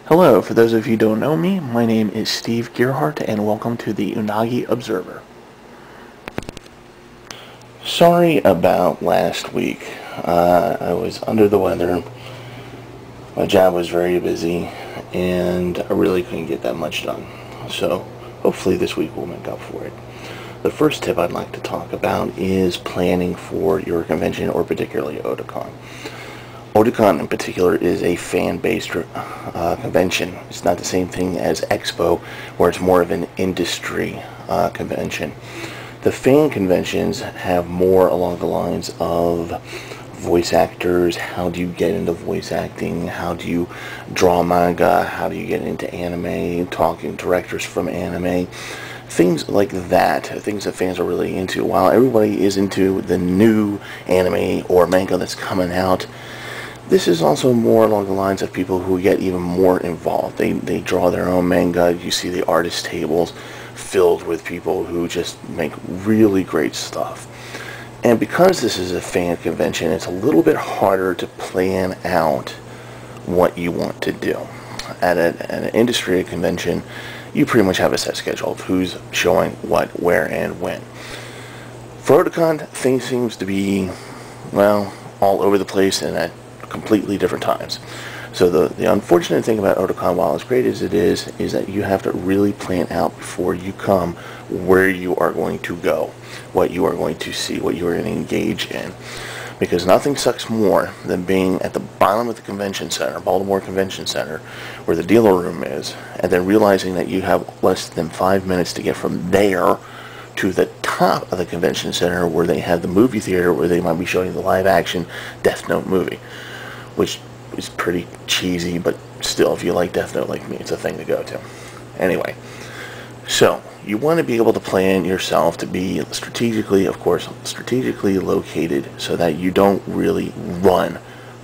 Hello, for those of you who don't know me, my name is Steve Gearhart and welcome to the Unagi Observer. Sorry about last week. I was under the weather, my job was very busy, and I really couldn't get that much done. So hopefully this week will make up for it. The first tip I'd like to talk about is planning for your convention, or particularly Otakon. Otakon in particular is a fan-based convention. It's not the same thing as Expo, where it's more of an industry convention. The fan conventions have more along the lines of voice actors. How do you get into voice acting? How do you draw manga? How do you get into anime? Talking directors from anime. Things like that, things that fans are really into. While everybody is into the new anime or manga that's coming out, this is also more along the lines of people who get even more involved. They draw their own manga. You see the artist tables filled with people who just make really great stuff. And because this is a fan convention, it's a little bit harder to plan out what you want to do. At an industry convention, you pretty much have a set schedule of who's showing what, where, and when. For Otakon, things seems to be, well, all over the place and at completely different times. So the unfortunate thing about Otakon, while as great as it is that you have to really plan out before you come where you are going to go, what you are going to see, what you are going to engage in. Because nothing sucks more than being at the bottom of the convention center, Baltimore Convention Center, where the dealer room is, and then realizing that you have less than 5 minutes to get from there to the top of the convention center where they have the movie theater where they might be showing the live action Death Note movie, which is pretty cheesy, but still, if you like Death Note like me, it's a thing to go to. Anyway, so you want to be able to plan yourself to be strategically, of course, strategically located so that you don't really run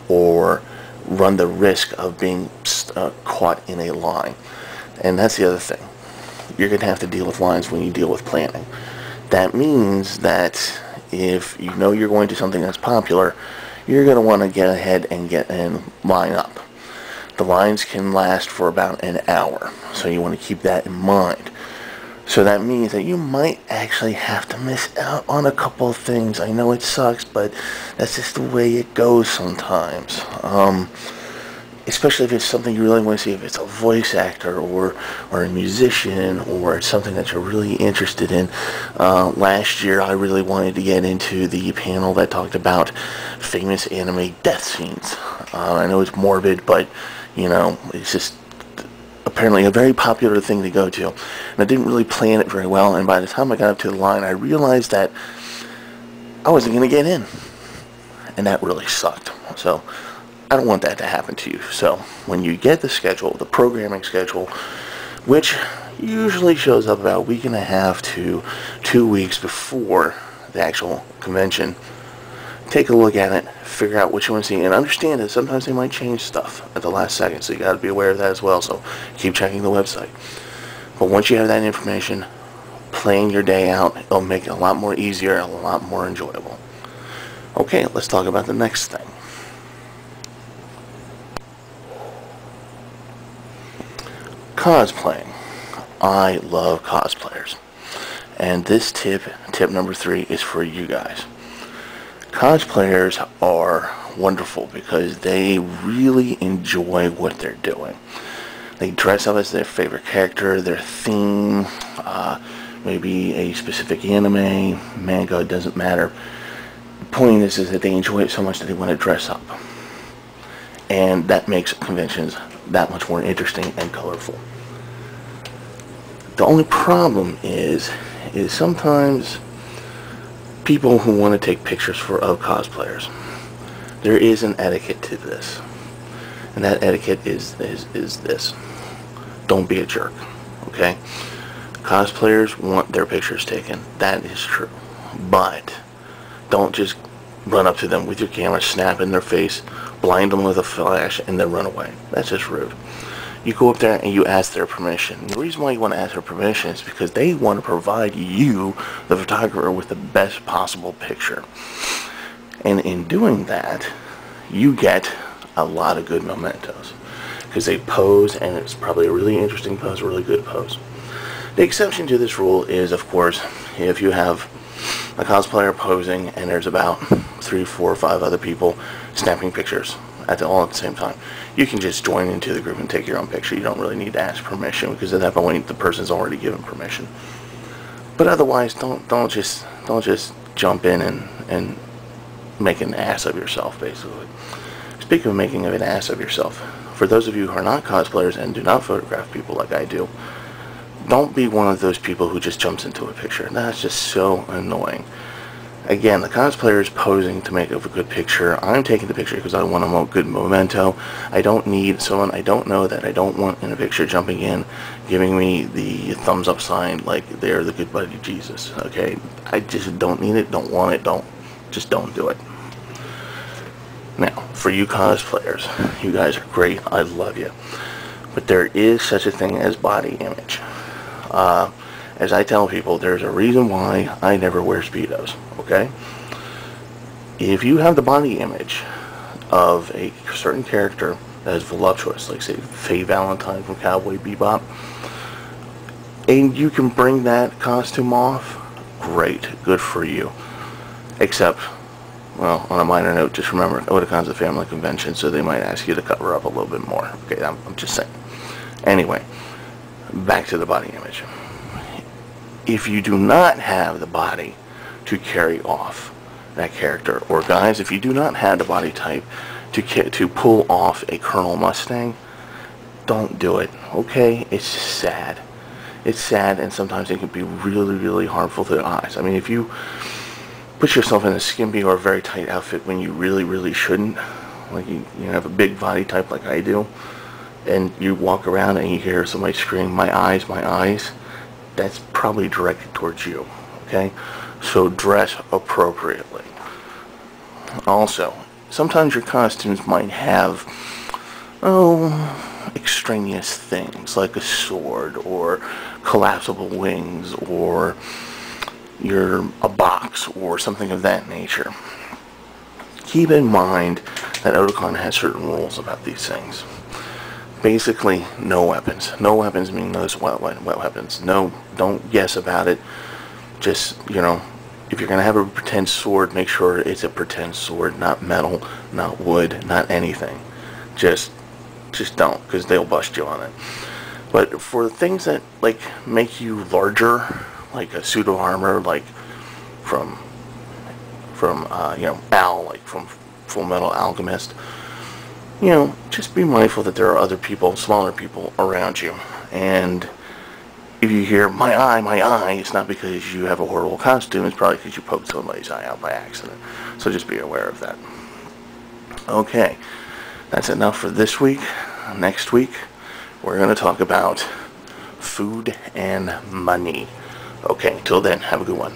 or run the risk of being caught in a line. And that's the other thing. You're going to have to deal with lines when you deal with planning. That means that if you know you're going to something that's popular, you're going to want to get ahead and line up. The lines can last for about an hour, so you want to keep that in mind. So that means that you might actually have to miss out on a couple of things. I know it sucks, but that's just the way it goes sometimes. Especially if it's something you really want to see, if it's a voice actor or a musician or it's something that you're really interested in. Last year I really wanted to get into the panel that talked about famous anime death scenes. I know it's morbid, but you know, it's just apparently a very popular thing to go to. And I didn't really plan it very well, and by the time I got up to the line I realized that I wasn't going to get in. And that really sucked. So I don't want that to happen to you. So when you get the schedule, the programming schedule, which usually shows up about a week and a half to 2 weeks before the actual convention, take a look at it, figure out what you want to see, and understand that sometimes they might change stuff at the last second, so you got to be aware of that as well. So keep checking the website. But once you have that information, plan your day out. It'll make it a lot more easier and a lot more enjoyable. Okay, let's talk about the next thing. Cosplaying. I love cosplayers. And this tip number 3, is for you guys. Cosplayers are wonderful because they really enjoy what they're doing. They dress up as their favorite character, their theme, maybe a specific anime, manga, it doesn't matter. The point is that they enjoy it so much that they want to dress up. And that makes conventions that much more interesting and colorful. The only problem is sometimes people who want to take pictures of cosplayers, there is an etiquette to this. And that etiquette is this. Don't be a jerk, okay? Cosplayers want their pictures taken. That is true. But don't just run up to them with your camera, snap in their face, blind them with a flash, and then run away. That's just rude. You go up there and you ask their permission. The reason why you want to ask their permission is because they want to provide you, the photographer, with the best possible picture. And in doing that, you get a lot of good mementos. because they pose, and it's probably a really interesting pose, a really good pose. The exception to this rule is, of course, if you have a cosplayer posing and there's about 3, 4, or 5 other people snapping pictures all at the same time. You can just join into the group and take your own picture. You don't really need to ask permission, because at that point the person's already given permission. But otherwise, don't just jump in and make an ass of yourself, basically. Speaking of making an ass of yourself, for those of you who are not cosplayers and do not photograph people like I do, don't be one of those people who just jumps into a picture. That's just so annoying. Again, the cosplayer is posing to make a good picture. I'm taking the picture because I want a good memento. I don't need someone I don't know that I don't want in a picture jumping in, giving me the thumbs up sign like they're the good buddy Jesus. Okay? I just don't need it, don't want it, just don't do it. Now, for you cosplayers, you guys are great. I love you. But there is such a thing as body image. As I tell people, there's a reason why I never wear Speedos, okay? If you have the body image of a certain character that is voluptuous, like say Faye Valentine from Cowboy Bebop, and you can bring that costume off, great, good for you. Except, well, on a minor note, just remember, Otakon's a family convention, so they might ask you to cover up a little bit more. Okay, I'm just saying. Anyway, back to the body image. If you do not have the body to carry off that character, or guys, if you do not have the body type to pull off a Colonel Mustang, don't do it, okay? It's just sad. It's sad, and sometimes it can be really, really harmful to the eyes. I mean, if you put yourself in a skimpy or a very tight outfit when you really, really shouldn't, like you have a big body type like I do, and you walk around and you hear somebody scream, my eyes, that's probably directed towards you, okay? So dress appropriately. Also, sometimes your costumes might have, extraneous things, like a sword, or collapsible wings, or a box, or something of that nature. Keep in mind that Otakon has certain rules about these things. Basically, no weapons. No weapons mean no wet weapons. No, don't guess about it. Just, if you're going to have a pretend sword, make sure it's a pretend sword, not metal, not wood, not anything. Just don't, because they'll bust you on it. But for things that, like, make you larger, like a suit of armor, like from Al, like from Full Metal Alchemist, just be mindful that there are other people, smaller people around you. And if you hear, my eye, it's not because you have a horrible costume, it's probably because you poked somebody's eye out by accident. So just be aware of that. Okay, that's enough for this week. Next week, we're going to talk about food and money. Okay, till then, have a good one.